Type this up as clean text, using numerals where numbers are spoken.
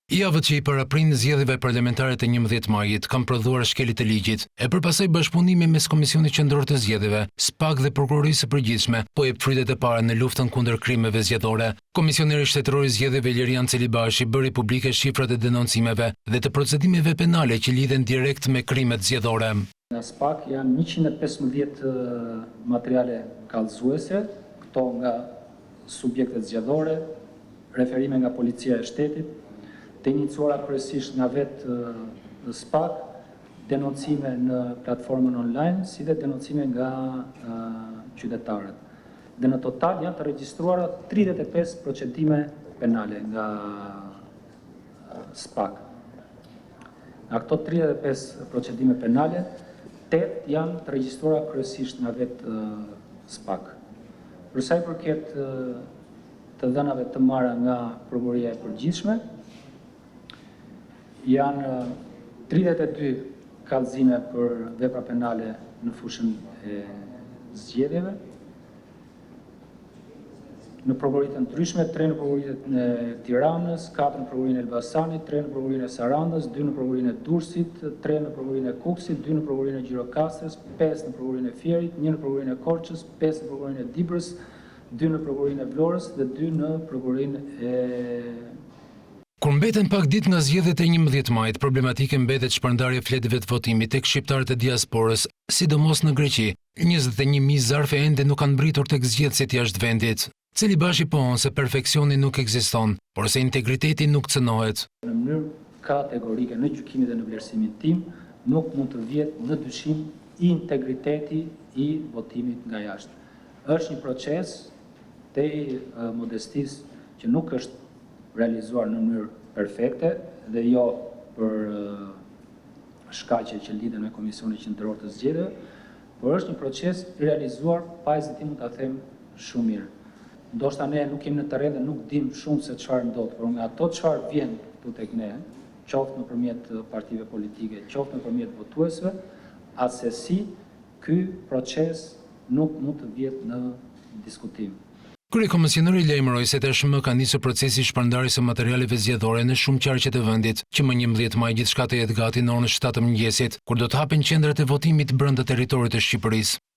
Javët që i paraprin zgjedhjeve parlamentare të 11 majit kanë prodhuar shkeljet e ligjit, e përpasoj bashkëpunimi mes Komisionit Qendror të Zgjedhjeve, SPAK dhe Prokurorisë së Përgjithshme, po jep frytet e para në luftën kundër krimeve zgjedhore. Komisioneri shtetëror i zgjedhjeve Ilerian Celibashi bëri publike shifrat e denoncimeve dhe të procedimeve penale që lidhen direkt me krimet zgjedhore. Nga SPAK janë 115 materiale kallëzuese, këto nga subjektet zgjedhore, referime nga Policia e Shtetit, të iniciuara kryesisht nga vetë SPAK, denoncime në platformën online, si dhe denoncime nga qytetarët. Dhe në total janë të regjistruara 35 procedime penale nga SPAK. Nga këto 35 procedime penale, 8 janë të regjistruara kryesisht nga vetë SPAK. Për sa i përket të dhënave të marra nga Prokuroria e Përgjithshme, janë 32 kallëzime për vepra penale në fushën e zgjedhjeve, në prokuroritë të ndryshme, 3 në prokurorinë e Tiranës, 4 në prokurorinë e Elbasanit, 3 në prokurorinë e Sarandës, 2 në prokurorinë e Durrësit, 3 në prokurorinë e Kukësit, 2 në prokurorinë e Gjirokastrës, 5 në prokurorinë e Fierit, 1 në prokurorinë e Korçës, 5 në prokurorinë e Dibrës, 2 në prokurorinë e Vlorës dhe 2 në prokurorinë e... Kur mbeten pak ditë nga zgjedhjet e 11 majit, problematike mbetet shpërndarja fletëve të votimit tek shqiptarët e diasporës, sidomos në Greqi. 21.000 zarfe ende nuk kanë mbritur tek zgjedhësit jashtë vendit. Celibashi pohon se perfeksioni nuk ekziston, por se integriteti nuk cënohet. Në mënyrë kategorike në gjykimin dhe në vlerësimin tim, nuk mund të vjet në dyshim integriteti i votimit nga jashtë. Është një proces te modestisë që nuk është realizuar në mënyrë perfekte dhe jo për shkaqe që lidhen me Komisionin Qendror të Zgjedhjeve, por është një proces realizuar pa hezitim mund ta them shumë mirë. Ndoshta ne nuk jemi në terren dhe nuk dim shumë se çfarë ndodh, por nga ato çfarë vjen këtu tek ne, qoftë nëpërmjet partive politike, qoftë nëpërmjet votuesve, asesi ky proces nuk mund të vjet në diskutim. Kryekomisioneri lajmëroi se tashmë ka nisur procesi i shpërndarjes së materialeve zgjedhore në shumë qarqe të vendit, që më 11 maj gjithçka të jetë gati në orën 7 të mëngjesit, kur do të hapen qendrat e votimit brenda territorit të Shqipërisë.